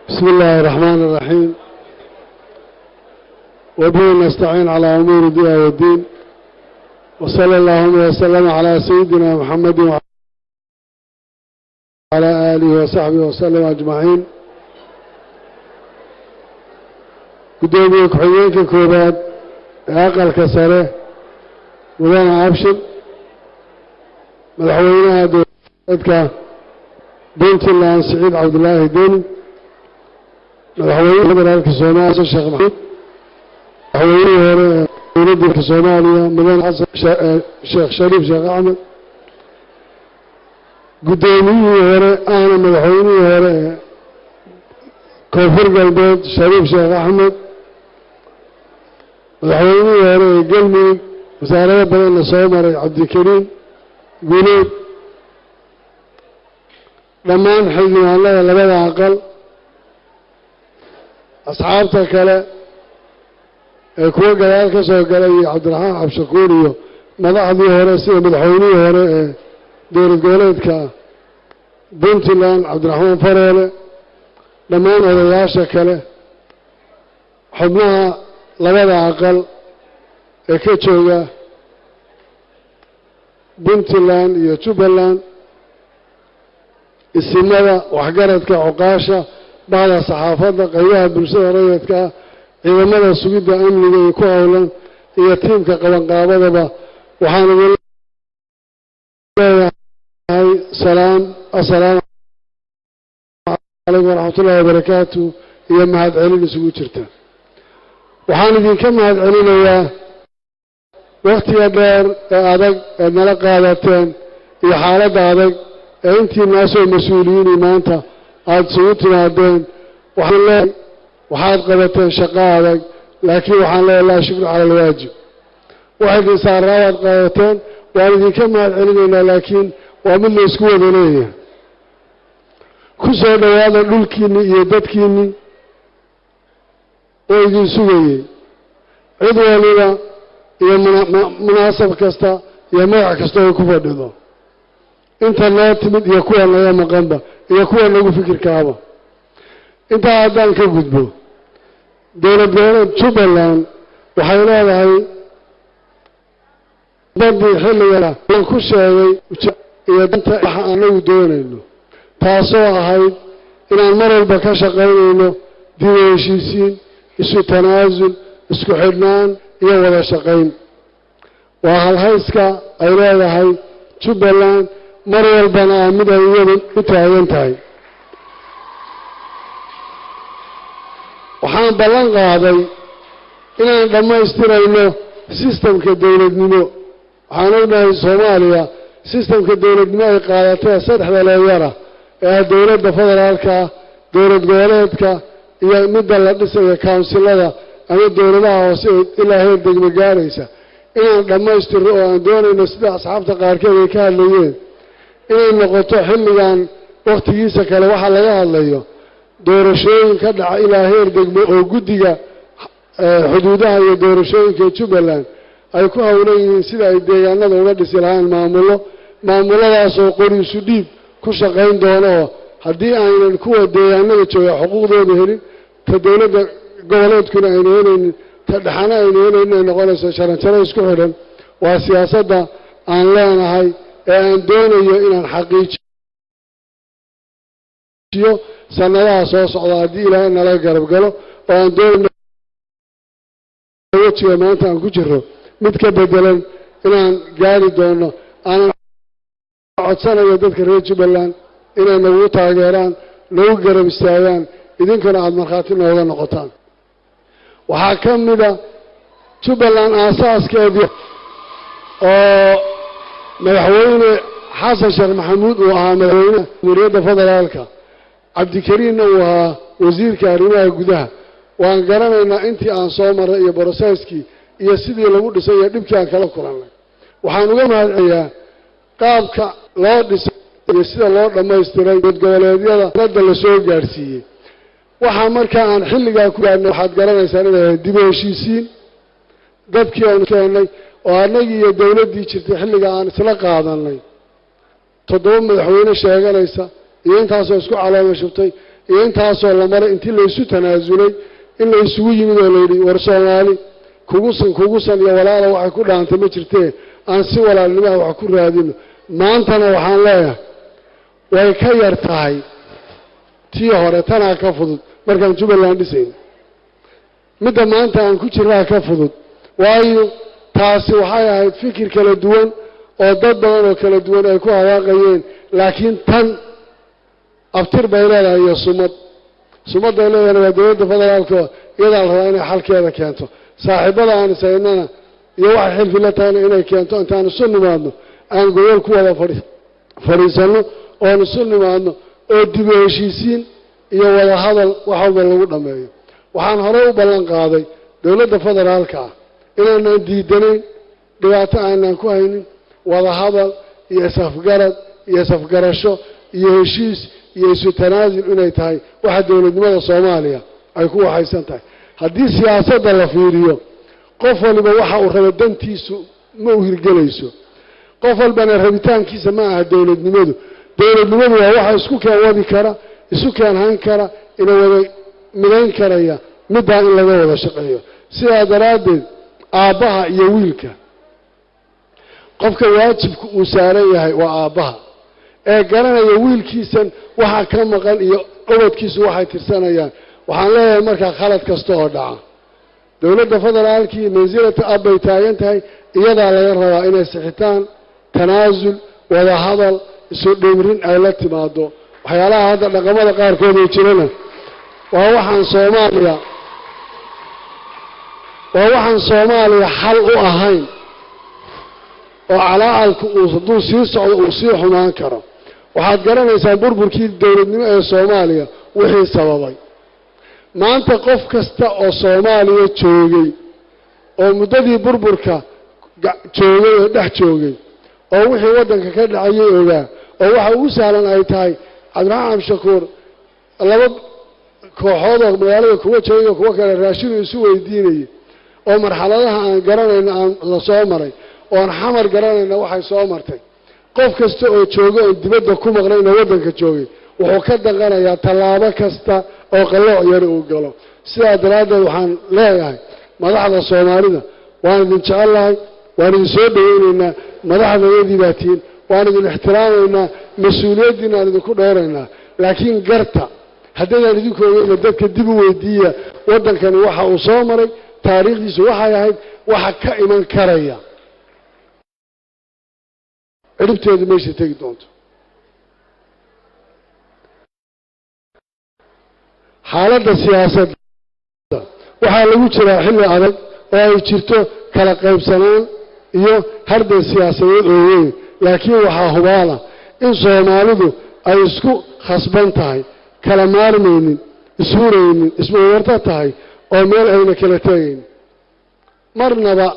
بسم الله الرحمن الرحيم وبه نستعين على أمور الدنيا والدين وصلى اللهم وسلم على سيدنا محمد وعلى آله وصحبه وسلم أجمعين. قدومي كحيينك كوباد أقل كسره وذانا أبشر مدحوينها دولتك بنت الله سعيد عبد الله دوني مدحوينها مدرسة الصومال الشيخ محمود مدحوينها ولدي في الصومالية مدن حسن الشيخ شريف شيخ أحمد قدومي أنا مدحويني كوفر قلبات شريف شيخ أحمد مدحويني قلبي وزارة بلد الصومال عبد الكريم قولي لما نحيي الله لبدا عقل أصحابتك لا كوا قال كسر قال عبد الرحمن عبد الشكور مدحضي هرسي مدحوني هر دور الجولات بنت لان عبد الرحمن فريلة لما نهضي شكله حبناها لبدا عقل كتشوجا بنت لان يتوبلان السنة وحجرتك عقاشة بعد صحافة قيادة بالسنة ريتك إذا ماذا سجد أمني يكون يتيمك قبل قابضة وحان سلام السلام عليكم ورحمة الله وبركاته يا مهد علي سجود شرطة وحان دين كم مهد علي يا وقت يا دار أدق نلقى هذاتين يا حالة أدق أنتي الناس المسؤولين ما أنت عاد سويتنا دين وحاد قبتين شقاء لكن وحان لا شكر على الواجب واحد صار راوات قبتين والذي كما علمنا لكن ومن يسكوا بنيه كسر هذا دولكيني يددكيني ويجي سوي عدواننا يا مناسب كستا يا ماع كستا يكفدده انت لا تمد يكون لا مقنبه يكون له فكر كعبه انت عدان كغدبو دولة جبلان waxay leedahay dadii xilliga aan ku sheegay iyo danta aan u doonayno taasoo ahayd inaan mar walba ka shaqeynayno dib u heshiisiin isu tanaasul isku xidhnaan iyo wada shaqeyn waa halhayska ay leedahay Jubbaland mar walbana mid ay iyadu u taagan tahay waxaan ballan qaaday inaan dhamaystirayno systemka dawladnimo وحنقولنا الصومالية سيستم كدولة ما قادتها صدح ولا يرى دولة فدرالك دولة جولتك هي مدة لدسة كونسل هذا أنا الدولة وسيد إلى هي الدجمة جاريسة إن لما يستروا دون النسبة أصحاب تقاركين كان ليين إن نقطة حليان وقت يسك على واحد لا يهلا دور شيء كدع إلى هي الدجمة وجودها حدودها هي دور شيء كتشبلان أيكون هؤلاء سيدا الديانة دولة سلعان معمولة سوقي سديد كشقين دونه هدي عين الكوة الديانة تشوي حقوق ذهني كدولة جولات كنا عينين تدحنا عينين إن نقول شرنا يسكحون وسياسة عن لا نهاي عن دون إن الحقيقة سنة صوص عادي لا إن لا يقرب قالوا وعن دون وجه ما أنت عن كجرو متكبدلا إن قال دونه أنا عدسنا يدك ريج بلان إن نوت عجران لو قرب استعيان إذن كان عاد مرخاتنا ولا نقطان وحكم ذا شبلان أساس كذي ملحوين حسن شيخ محمود وعاملين مريد فضل عليك عبد الكريم ووزير كارينا جودها وأن قرنا إن أنت عن صومر يا برساسكي يا سيدي لو دسيا دبكي عن كلام قرآن وحنقول ما هي قابك لا دس يسير الله لما يستري بالجوالات هذا اللي سوى جارسية وحمر كان حلقة كلنا واحد قرنا سنة دبيشيسين دبكي عن كأني وأنا الدولة دي شرت حلقة عن سلقة هذا لي تضم الحوين الشيء ليس ينتهي سكوا على ما شفتي ينتهي لما أنت اللي يسوي تنازلي اللي يسوي من اللي ورسالي كوجوسا يا ولا وحكون أنت ما شرته أن سوى ولا اللي ما وحكون هذين ما أنتنا وحنا لا ويكير تاعي تيهور تنا كفض مركان جبل لاندسين متى ما أنت عن كل شيء كفض وايو تاسي وحياة فكر كلا دوان أو ضد وكلا دوان يكون واقعيين لكن تن أفتر بيننا هي صمد بيننا ودوان تفضل على يدعى الهواين حال كذا كانتو صاحبنا عن سيدنا يوحي حلف الله تاني إنه كانتو أنت عن السنة معنه أن قول كوا فريسانو أو السنة معنه أو دبيشيسين يولا هذا وحول الله نمايه وحن هرو بلان قاضي دولة فضل عليك إننا ديدني دواتا أننا كوهيني ولا هذا يسفقرشو يهشيس يسو تنازل إنه تاي واحد دولة دماغ الصومالية أيكوه حيسان تاي هذه سياسة دلافيريو قفل بوحا وخلدان تيسو موهر قليسو قفل بنا ربيتان كيسا معها دولة نمدو ووحا اسكو كان وادي كرا اسكو كان هان كرا إنه مدين كرايا مدى إن لغا ودا شقيو سيادة رادد آبها يويلك قفك واجبك وساريها وآبها قرانا يويل كيسا وحا كان مقال قوت كيسو وحا ترسانيا وحان لها مركا خالد كستوه دعا دولة فضل عالكي منزلة أبي تاينتهي إيضا لا يرى إن السحيتان تنازل ولا هضل سوء دمرين أولاد مادو وحيالها هذا لقمال قاركود يجرنا ووحن صوماليا حلق أهين وعلى الكؤوس سيسع وصيح مانكرا وحاد قرنا يسان بربركي الدولة نمائي صوماليا وحي سببي ما أنت قف كستا أو صوماليا تشوغي أو مددي بربركا تشوغي ودح تشوغي أو وحي ودنك كدعي أوغا أو وحي وسهلا أي تاي عبد شكور اللبب كوحوضة مغالبا كوة تشوغي كوة كان الراشين يسوى يديني oo marxaladaha aan garanayna aan la soo maray oo aan xamar garanayna waxay soo martay qof kasta oo joogo oo dibadda ku maqnayna wadanka joogay wuxuu ka daqanayaa tallaabo kasta oo qalooc yar uu galo sidaa daraaddeed waxaan leeyahay madaxda Soomaalida waan idin jecelahay waan idin soo dhaweynaynaa madaxdayadii baa tihiin waan idin ixtiraamaynaa mas'uuliyadiina aan idinku dheeraynaa laakiin garta haddaan idinku ogeyn dadka dib u weydiiya wadankani waxa uu soo maray taariikhdiisu waxay ahayd waxa ka iman karaya ciribteedu meesha tegi doonto xaaladda siyaasadda waxaa lagu jiraa xilli adag oo ay jirto kala qaybsanaan iyo hardan siyaasadeed oo weyn laakiin waxaa hubaala in Soomaalidu ay isku khasban tahay kala maarmaynin isfuraynin ismawarta tahay oo meel ayna kala tagayn marnaba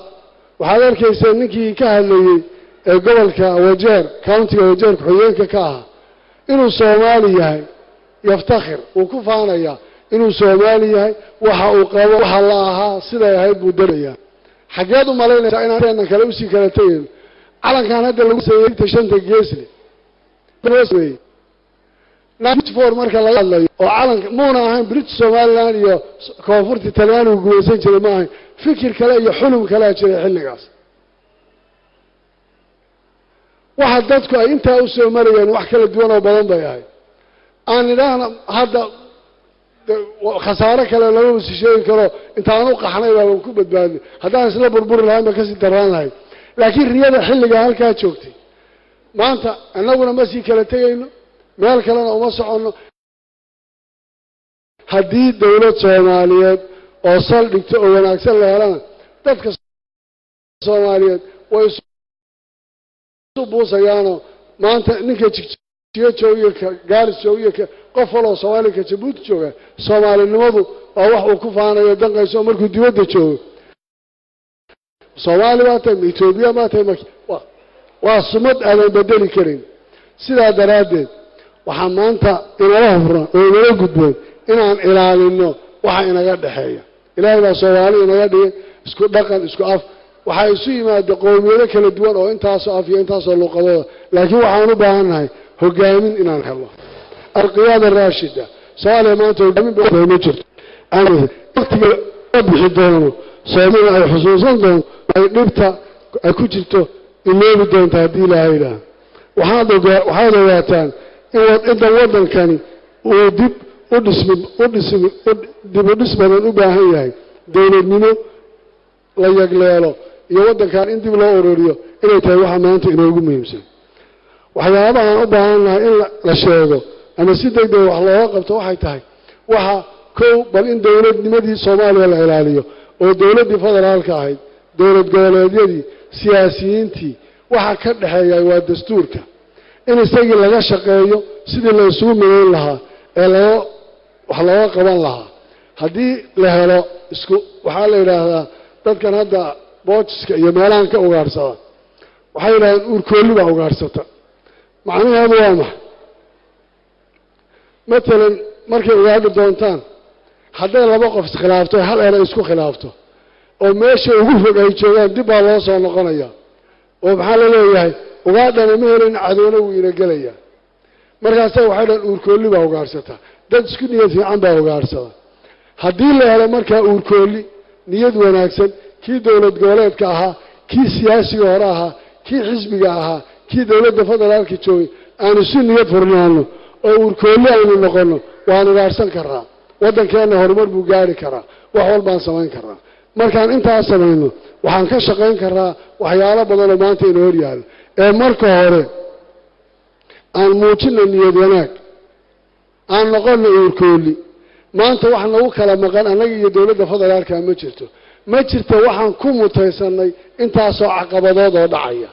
waxaad arkaysaa ninkii ka hadlayay ee gobolka Wajeer county Wajeer ku-xigeenka ka ah inuu Soomaali yahay yaftakhir uu ku faanaya inuu Soomaali yahay waxa uu qabo waxa la ahaa sida ay ahayd buu darayaa xageed u maleynaysaa inaan kala usii kala tagayn calankan hadda lagu sameeyay shanta geesli boosway for marka laga hadlayo oo calanka muuna ahayn British Somaliland iyo koonfurta Talyaanigu gumaysan jiray ma ahayn fikir kale iyo xulum kale jiray xilligaas waxa dadku ay inta u soo marayeen wax kala duwan oo badan bay ahayd aan ilaahna hadda khasaare kale lagu sii karo intaan u qaxnay baa ku badbaadnay haddaan isla burbur lahayn ka sii daraan lahayd laakiin riyada xilliga halka joogtay maanta annaguna ma sii kala tagayno meel kalena uma socono haddii dawlad Soomaaliyeed oo saldhigto oo wanaagsan la helana dadka Soomaaliyeed way soo buusayaano maanta ninka jooga gaaris jooga qof waloo Soomaali ka Djibouti jooga Soomaalinimadu waa wax uu ku faanayo danqayso markuu dibadda joogo Soomaali waa tan Itoobiya ma tan waa sumad aan bedeli karin sidaa daraadeed waxaa maanta inala hufran oo inala gudboon inaan ilaalino waxa inaga dhaxeeya Ilaahay baa Soomaali inaga dhigay isku dhaqan isku af waxa isu yimaado qowmiyado kala duwan oo intaas af iyo intaas luqadooda laakiin waxaan u baahanahay hogaamin inaan helo القيادة الراشدة سؤال ما أنت من بمجرد أنا وقتي أبحث دونه سامين أي حصوصا دون أي نبتة أكوجته إنه بدون تعديل هيدا وهذا واتان إذا وضن كان ودب ودسم من أباهي دون النمو لا يقلله يوضن كان إنت بلا أوروريو إنه تروح ما أنت إنه يقوم يمسك وحياة أباهنا إلا لشيء أنا سيدك ده والله وقفت واحد تاعي وها كو بل إن دولة نمدي Soomaaliya la ilaaliyo oo dawladda federaalka ahayd dawlad goboleedyadii siyaasiyiintii waxa ka dhaxeeyay waa dastuurka in isagii laga shaqeeyo sidii la isugu meeyn lahaa ee wax loo qaban lahaa hadii la helo isku waxa la yiraahdaa dadkan hadda bootska iyo meelahan ka ugaarsada waxay yiraahdaan urkooli baa ugaarsata macnaheedu waa maxay مثلا markay ugaadhi doontaan haday laba qof iskhilaafto hal eray isku khilaafto oo meesha ugu fog ay joogaan dib baa loo soo noqonaya oo maxaa la leeyahay ugaadhana ma helin cadowna uu ina galaya markaas waxay dhan urkooli baa ugaarsata dad isku niyad fiican baa ugaarsada hadii la helo marka urkooli niyad wanaagsan kii dawlad goboleedka ahaa kii siyaasiga hore ahaa kii xisbiga ahaa kii dawladda federaalka joogay aan isu niyad furnaano oo urkooli aynu noqono waan ugaarsan karaa wadankeena horumar buu gaari karaa wax walba aan samayn karaa markaan intaas samayno waxaan ka shaqayn karaa waxyaalo badan oo maanta inoo hor yaalo ee marka hore aan muujino niyad wanaag aan noqono urkooli maanta wax nagu kala maqan anaga iyo dawladda federaalka ma jirto waxaan ku mutaysanay intaas oo caqabadood oo dhacaya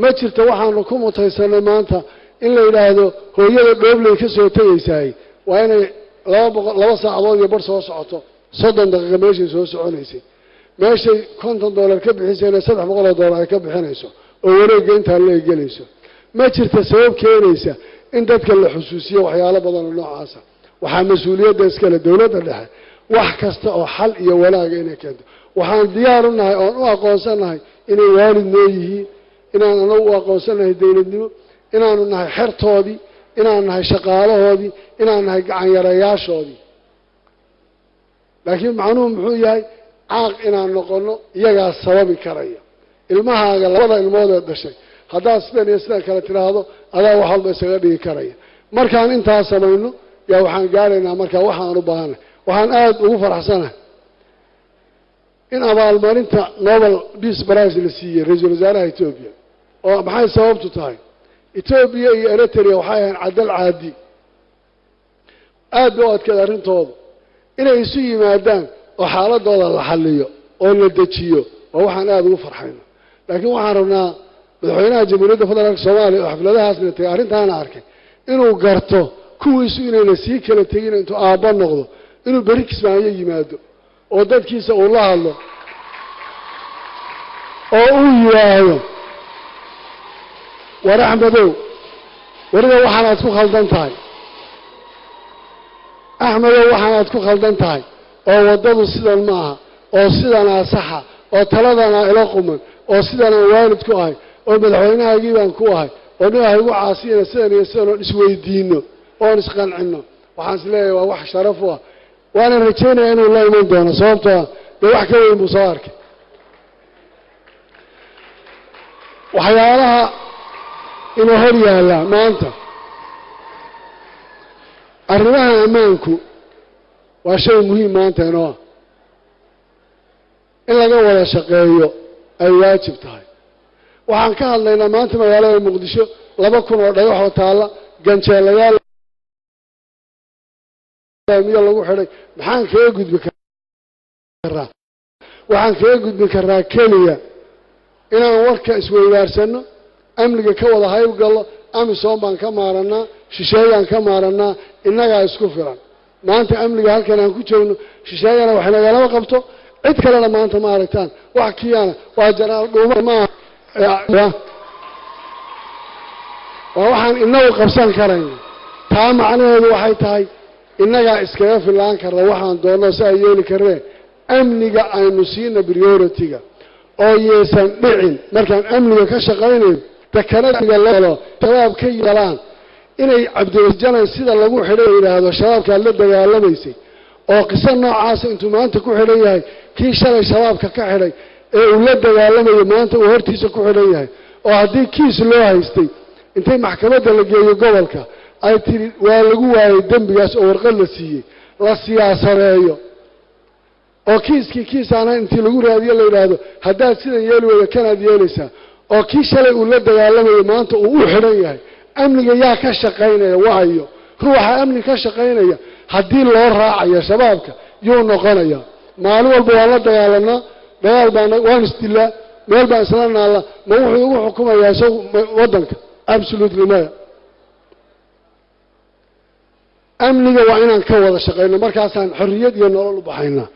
ma jirto waxaan ku mutaysanay maanta in la yiraahdo hooyada dhobley ka soo tagaysay waa inay 2 saacadood iyo bar soo socoto 30 daqiiqo meesha soo soconaysay meeshay $50 ka bixisayna $300 ay ka bixinayso oo wareegga inta la gelayso ma jirto sabab keenaysa in dadka la xusuusiyo waxyaalo badan oo noocaas ah waxa mas'uuliyadda iskale dawladda dhexe wax kasta oo xal iyo walaag inay keento waxaan diyaar u nahay oo u aqoonsanahay inay waalid leeyihiin inaan anagu u aqoonsanahay dawladnimo inaanu nahay xirtoodii inaan nahay shaqaalahoodii inaan nahay gacan yarayaashoodii laakiin macnuhu muxuu yahay caaq inaan noqono iyagaa sababi karaya ilmahaaga labada ilmood ee dhashay haddaad sidan iyo sidan kale tiraahdo adaa wax walba isaga dhigi karaya markaan intaas samayno yaa waxaan gaaraynaa markaa waxaan u baahanahay waxaan aad ugu faraxsanahay in abaalmarinta Nobel Peace Prize la siiyey ra'iisul wasaaraha Itoobiya oo maxay sababtu tahay Ethiopia iyo Eritrea waxay ahayn cadal caadi aad oo adkeed arrintooda inay isu yimaadaan oo xaaladooda la xalliyo oo la dejiyo oo waxaan aad ugu farxayno لكن وحرمنا مدحوينها جمهورية فضلك الصومالي وحفلتها سنتي أرنتها أنا أركي إنه قرطه كويسو إنه نسيك لا تجين أنتو آبان نقضوا إنه بريك اسمه يجمعه وداد كيسة والله الله أوه ورحمة ورده waxaad ku khaldan tahay Axmed waxaad ku khaldan tahay oo wadadu sidan ma aha oo sidan saxa oo taladana ila quman oo sidan waalid ku ahay oo madaxweynahaagii baan ku ahay oo noohay ugu caasiyana sidan iyo sidan isweydiino oo isqancino waxaan isleeyahay waa wax sharaf ah waana rajaynayaa inuu la iman doono sababtoo ah wax ka weyn buu soo arkay waxyaalaha inuu hor yaala maanta arrimaha ammaanku waa shay muhiim maanta inoo in laga wada shaqeeyo ay waajib tahay waxaan ka hadlaynaa maanta magaalada Muqdisho 2,000 oo dhagax oo taala ganjeelayaal miya lagu xiray maxaan kaga gudbi karaa waxaan kaga gudbi karaa kaliya inaan warka isweydaarsano amniga ka wada hayb galo amisoon baan ka maaranaa shisheeyaan ka maaranaa innaga isku filan maanta amniga halkan aan ku joogno shisheeyana wax naga qabto cid kalena maanta ma aragtaan wax kiyana waa jaraal dhuuma ma waxaan inagu qabsan karayno taa macnaheedu waxay tahay innaga iskaga filaan karna waxaan doono si ay yeeli kareen amniga aynu siina priority-ga oo yeesan dhicin markaan amniga ka shaqaynayno takanadiga loo shabaab ka yeelaan inay cabdiwajanan sida lagu xidhay yiraahdo shabaabka la dagaalamayay oo qisan noocaas intuu maanta ku xidhan yahay kii shalay shabaabka ka xidhay ee uu la dagaalamayo maanta uu hortiisa ku xidhan yahay oo haddii kiis loo haystay intay maxkamadda la geeyo gobolka ay tiri waa lagu waayay dambigaas oo warqad la siiyey la siyaasadeeyo oo kiisaana intii lagu raadiyo la yiraahdo haddaad sidan yeeli wada kanaad yeelaysaa oo kii shalay uu la dagaalamayo maanta uu u xidhan yahay amniga yaa ka shaqaynaya waayo ruuxa amni ka shaqaynaya haddii loo raacayo shabaabka yuu noqonaya maalin walba waa la dagaalanaa dagaal baan waan isdilaa meel baan isla naala ma wuxuu ugu xukumayaa isagu waddanka absolutely maya amniga waa inaan ka wada shaqayno markaasaan xorriyad iyo nolol u baxaynaa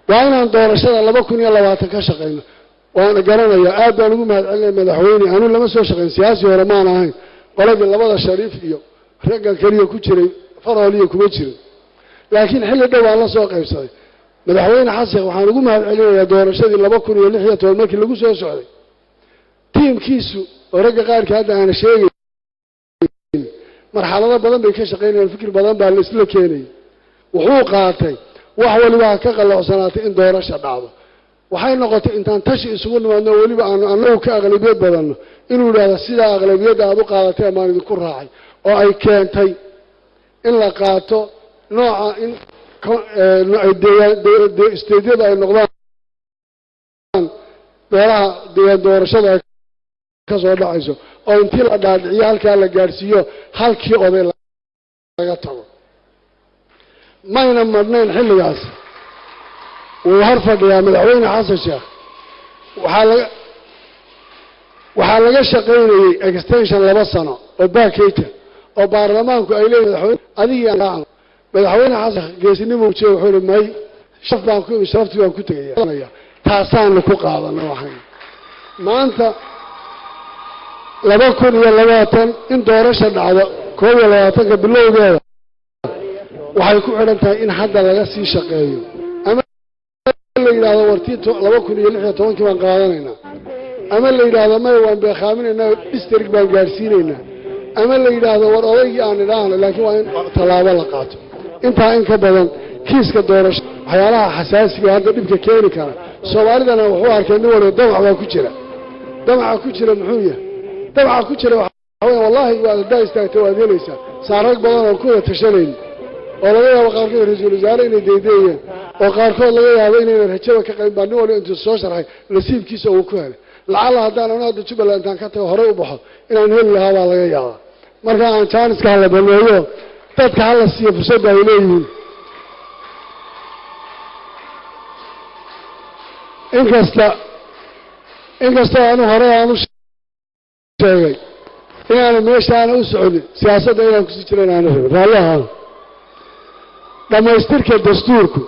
waa inaan doorashada 2020 ka shaqayno waan garanayaa aad baan ugu mahadcelinayaa madaxweyne aanu lama soo shaqayn siyaasi hore maan ahayn qoladii labada shariif iyo raggan kaliya ku jiray faroliyo kuma jirin laakiin xilli dhow aan la soo qaybsaday madaxweyne xasan waxaan ugu mahadcelinayaa doorashadii 2016 markii lagu soo socday tiimkiisu oo ragga qaarka hadda aan sheegay marxalado badan bay ka shaqaynayaan fikir badan baa la isla keenay wuxuu qaatay wax waliba ka qaloocsanaatay in doorasho dhacdo waxay noqotay intaan tashi isugu nimaadno waliba aanu ka aqlabiyad badan inuu yiraahdo sida aqlabiyada aad u qaadatay ama idin ku raacay oo ay keentay in la qaato nooca in isteediyada ay noqdaan beeraha doorashada ka soo dhacayso oo intii la dhaadhiciyo halkaa la gaarsiiyo halkii oday laga tago mayna marnayn xilligaas wuu har fadhiyaa madaxweyne xasan sheekh waxaa laga shaqaynayay extension 2 sano oo baakayta oo baarlamaanku ay leeyihiin madaxweyne xasan geesinimo wuxuu wuxuu may sharaftii baan ku tagayaa taasaan ku qaadanay waxaan maanta 2020 in doorasho dhacdo 2020 bilowgeeda waxay ku xidhan tahay in hadda laga sii shaqeeyo ama la yiraahdo wartii 2016 baan qaadanaynaa ama la yiraahdo ma waan beekhaaminaynaa district baan gaarsiinaynaa ama la yiraahdo war odaygii aan idhaahno laakiin waa in talaabo la qaato inta in ka badan kiiska doorasho waxyaalaha xasaasiga hadda dhibka keeni kara Soomaalidana wuxuu arkay in wada damac ku jira muxuu yahay damac ku jira waxa wallahi waa daa'istaagtay waa helaysaa saarag badan oo ku tashanay oo laga yaabo qaarkood ra'iisul wasaare inay deedeeyeen oo qaarkood laga yaabo inay rajada ka qayb baan wali intuu soo sharxay nasiibkiisa uu ku helay lacala hadaan anaad Jubbaland intaan ka tago hore u baxo inaan heli lahaa baa laga yaabaa marka aan chance-ka la baneeyo dadka hala siiyo fursad ay leeyihiin inkasta inkastoo aanu hore aanu sheegay inaanu meeshaana u soconin siyaasadda inaan kusii jira inaanu rabin raalli ahaano dhammaystirka dastuurku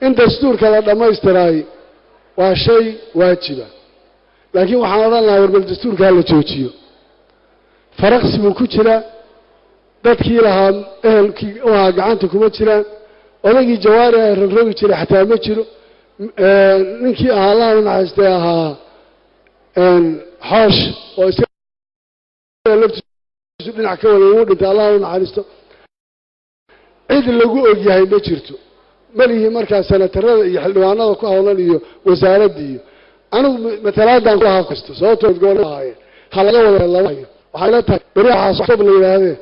in dastuurka la dhammaystiraay waa shay waajiba laakiin waxaan odhan lahaa warbal dastuurka hala joojiyo faraqsi buu ku jiraa dadkii lahaa ehelkii u ahaa gacanta kuma jiraan odaygii jawaari ay rogrogi jiray xataa ma jiro ninkii ahaa allaha u naxariistay ahaa xoosh oo isaga laftiisu dhinac ka wada ugu dhintay allaha u naxariisto cid lagu ogyahay ma jirto malihii markaa senatarada iyo xildhibaanada ku hawlan iyo wasaaradda iyo anigu matalaadaan ku ahaa kasto sababtoo gobol ahaayeen ha laga wada laba hayo waxay la tahay beri waxaa soxob la yidhaahdee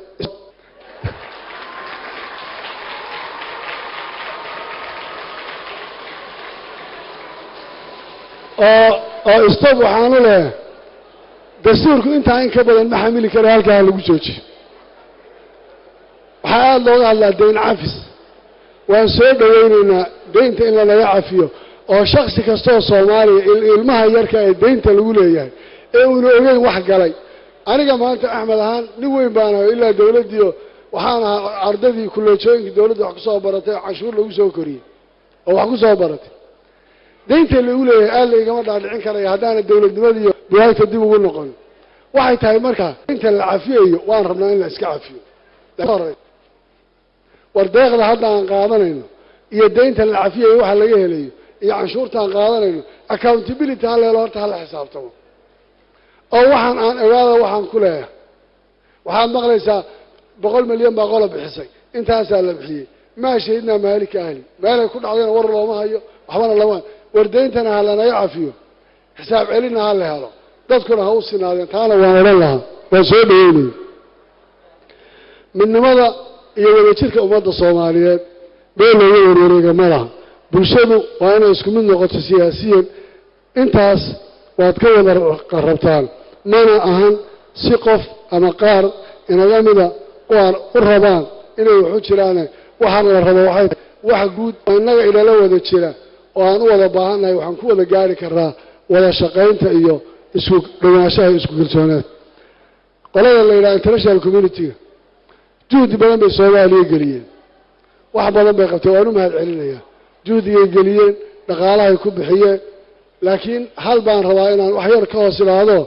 oo istoob waxaanu leeyahay dastuurku intaa in ka badan ma xamili kara halkaa lagu joojiyo waxaa aada looga hadlaa dayn cafis waan soo dhawaynaynaa daynta in lanaga cafiyo oo shaksi kastaoo soomaaliya ilmaha yarka ee daynta lagu leeyahay ee uuna ogeyn wax galay aniga maanta axmed ahaan nin weyn baan ahay ilaa dawladdiio waxaan ahaa ardadii kulleejooyinkii dawladda wax ku soo baratay cashuur lagu soo koriyey oo wax ku soo baratay daynta lagu leeyahay aad la igama dhaadhicin karaya haddaana dawladnimadiiyo buwaagta dib ugu noqon waxay tahay markaa daynta la cafiyayo waan rabnaa in la iska cafiyo war deeqda hadda aan qaadanayno iyo daynta la cafiyayo waxa laga helayo iyo canshuurta aan qaadanayno accountability ha leelo horta hala xisaabtamo oo waxaan aan ogaada waxaan ku leeyahay waxaad maqlaysaa 100 milyan baa qola bixisay intaasaa la bixiyey maa shahidnaa maalika ahli meelay ku dhacdayna war looma hayo waxbana lama war dayntana ha lanaga cafiyo xisaab celinna ha la helo dadkuna ha u sinaadeen taana waan odhan lahaa waan soo dhaweynaya midnimada iyo wadajirka ummadda soomaaliyeed bee looga warwareega ma laha bulshadu waa inay isku mid noqoto siyaasiyan intaas waad ka wada rabtaan mana ahan si qof ama qaar inaga mida u rabaan inay waxu jiraane waxaana la rabo waxay wax guud oo innaga inala wada jira oo aan u wada baahannahay waxaan ku wada gaari karnaa wada shaqaynta iyo isku dhawaanshaha iyo isku kalsoonaad qolada la yidhaha international community-ga juhdi badan bay soomaaliya geliyeen wax badan bay qabtay waan u mahad celinayaa juhdigay geliyeen dhaqaalahay ku bixiyeen laakiin hal baan rabaa inaan wax yar ka hoos ilaado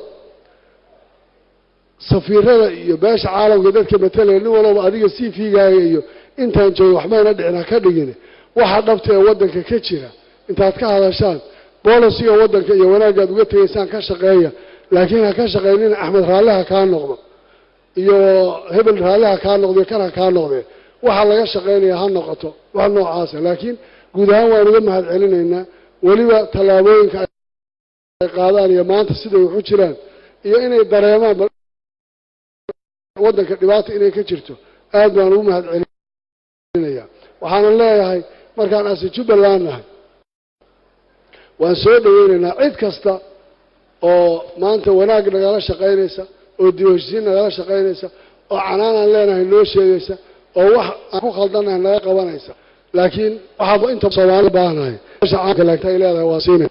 safiirada iyo beesha caalamka dadka matalaya nin walba adiga CV-gaaga iyo intaan joogo waxbayna dhicin ha ka dhigin waxa dhabta ee waddanka ka jira intaad ka hadashaan boolisiga waddanka iyo wanaagaad uga tegaysaan ka shaqeeya laakiin ha ka shaqaynin axmed raalliha kaa noqdo iyo hebel raalliha kaa noqdo iyo kana kaa noqdee waxa laga shaqaynaya ha noqoto wax noocaasa laakiin guud ahaan waan uga mahad celinaynaa weliba tallaabooyinka ay qaadaan iyo maanta siday waxu jiraan iyo inay dareemaan waddanka dhibaata inay ka jirto aad baan ugu mahad celinayaa waxaana leeyahay markaan asi jubbaland nahay waan soo dhaweynaynaa cid kasta oo maanta wanaag nagala shaqaynaysa oo dib-u-heshiisiin nagala shaqaynaysa oo canaanaan leenahay noo sheegaysa oo wax aan ku khaldanahay naga qabanaysa laakiin waxaaba inta Soomaali baahanahay meesha caanka laagta ay leedahay waa siinay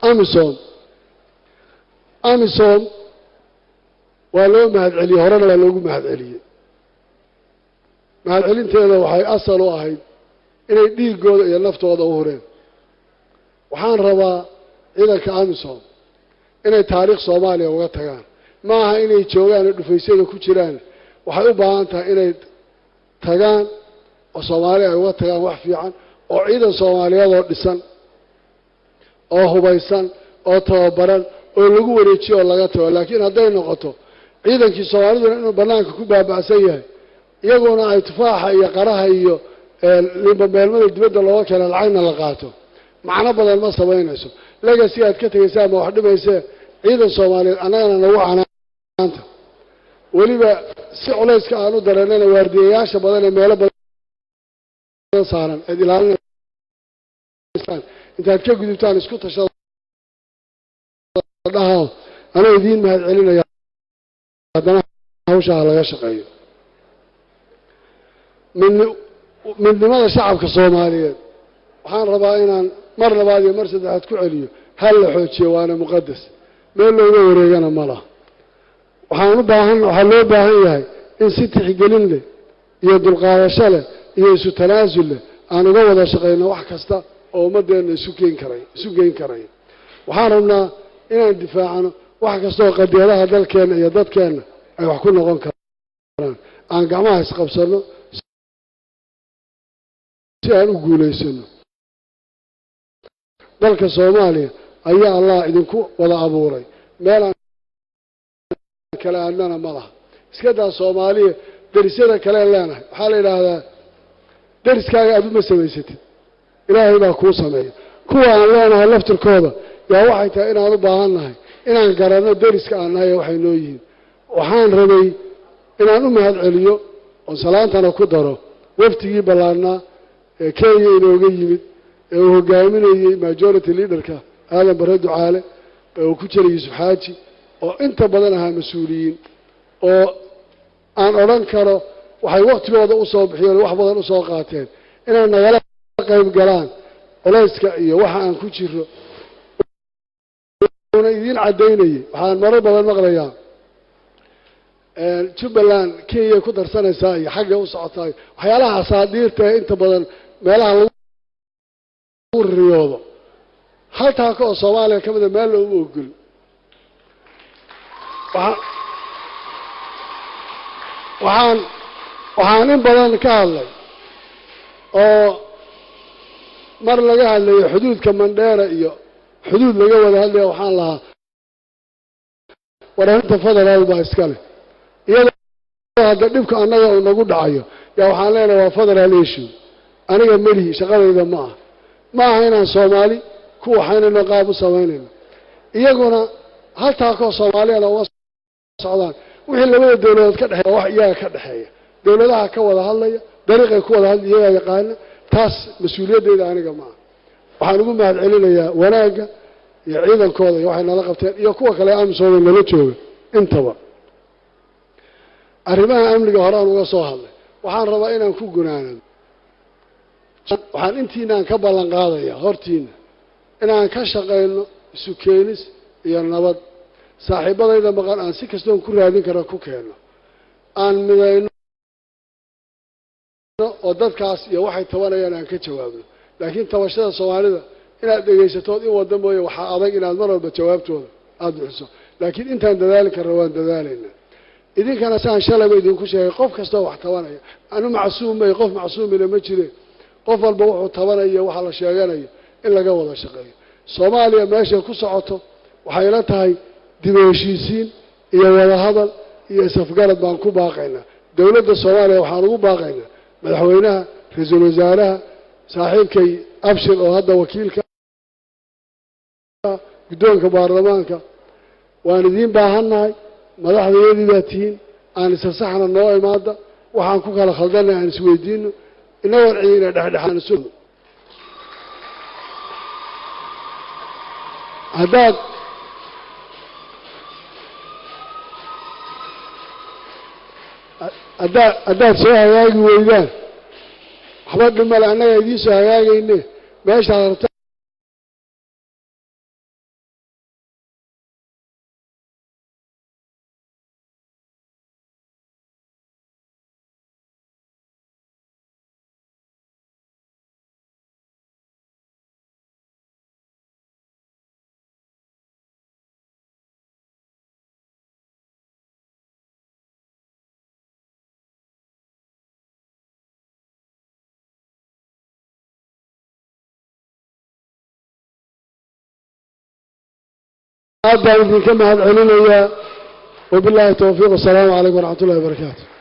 amisom waa loo mahad celiyey horena waa loogu mahad celiyey mahad celinteeda waxay asal u ahayd inay dhiigooda iyo naftooda u hureen waxaan rabaa ciidanka amisom inay taariikh Soomaaliya uga tagaan ma aha inay joogaan oo dhufaysyada ku jiraan waxay u baahan tahay inay tagaan oo Soomaaliya ay uga tagaan wax fiican oo ciidan Soomaaliyeed oo dhisan oo hubaysan oo tababaran oo lagu wareejiyo laga tago laakiin haday noqoto ciidankii Soomaalidu inuu banaanka ku baabacsan yahay iyaguna ay tufaaxa iyo qaraha iyo liba meelmada dibadda looga kala lacagna la qaato macna badan ma sameynayso legacy aad ka tagaysaa ma wax dhimaysaa ciidan Soomaaliyeed anagana nagu canaanta weliba si culayska aan u dareennana waardiyayaasha badan ee meelo badan saaran ee ilaalinayaan intaad ka gudubtaan isku tashada dhaho ana idiin mahad celinaya haddana hawsha laga shaqeeyo midnimada shacabka Soomaaliyeed waxaan rabaa inaan mar labaad iyo mar saddexaad ku celiyo هل حوجي وأنا مقدس ما له وريجنا ملا وحنا باهن وحلو باهن ياهي إن ست حجلين لي يد القارشلة يسوع تنازل أنا جوّد شقينا وحكستا أو مدين سوقين كراي وحارنا إن الدفاع عنه وحكستا قد يراها ذل كان يدات كان أي وحكون غن كران أنا جماعة سقبصنا سألو جوليسنا ذلك الصومالي أي الله إذنكو ولا أبوري ما لا كلامنا ملا سكدا الصومالي درسنا كلام لنا حال إلى هذا درس كاي أبو مسويست إلهي ما كو سمي كو أنا هلفت الكوبا يا واحد إن هذا باهنا إن قررنا درس كأنها يا واحد نوين وحان ربي إن أنا ما هذا اليوم وصلاتنا كدره وفتي بلارنا كي ينوجي وهو جايمين majority leader كا هذا برد عالي وكتير يوسف حاجي وأنت بدنها مسؤولين وأنا أرنكره وحي وقت بعد أصاب حيل واحد بدن أصاب قاتين إن أنا يلا قيم جلان ولا يسكئي واحد عن كتير ونيدين عديني وحان مرة بدن مغريان جبلان كي يقدر سنة ساي حاجة وسعتاي وحيالها صادير تا أنت بدن مالها الرياضة هل تاكو الصومالي كمذا ما له أقول وحان بدن كهالي مر لقاها اللي حدود كمان دايرة إياه حدود لقاها هالي وحان لها ورا أنت فضل هذا باسكالي إياه هذا نبك أنا ونقول دعيه يا وحان لنا وفضل هاليشو أنا مري شغال إذا ما هنا صومالي كو حين نقاب سويننا iyaguna haltaako Soomaaliya waa socdaan wixii labada dawladood ka dhaxeeya wax iyaga ka dhaxeeya dawladaha ka wada hadlaya dariiqay ku wada hadlaya yaqaan taas mas'uuliyadeeda aniga ma waxaan ugu mahad celinayaa wanaaga iyo ciidankooda iyo waxay nala qabteen iyo kuwa kale amsooda nala jooga intaba arrimaha amniga horaan uga soo hadlay waxaan rabaa inaan ku gunaanado waxaan intiinaan ka ballan qaadayaa hortiina inaan ka shaqeyno isu keenis iyo nabad saaxiibadayda maqan aan si kastoon ku raadin karo ku keeno aan midayno oo dadkaas iyo waxay tabanayaan aan ka jawaabno laakiin tabashada Soomaalida inaad dhageysato in wada mooyo waxa adag inaad mar walba jawaabtooda aad bixiso laakiin intaan dadaali karo waan dadaalayna idinkana saan shalay idin ku sheegay qof kasto wax tabanaya anu macsuumay qof macsuumina ma jire qof walba wuxuu tabanaya waxa la sheeganayo in laga wada shaqeeyo Soomaaliya meesha ku socoto waxay la tahay dib u heshiisiin iyo wada hadal iyo safgarad baan ku baaqaynaa dawladda Soomaaliya waxaan ugu baaqaynaa madaxweynaha ra'iisul wasaaraha saaxiibkay abshir oo hadda wakiilka guddoonka baarlamaanka waan idin baahanahay madaxdeedii baa tihiin aan saxna noo imaada waxaan ku kala khaldanahay aan isweydiino inoo ciidina dhaxdhaxaan soo haddaad soo hagaagi weydaan waxba dhimale annaga idiin soo hagaagayne meeshaad rabta أبدأ كما هذا علينا وبالله التوفيق والسلام عليكم ورحمة الله وبركاته.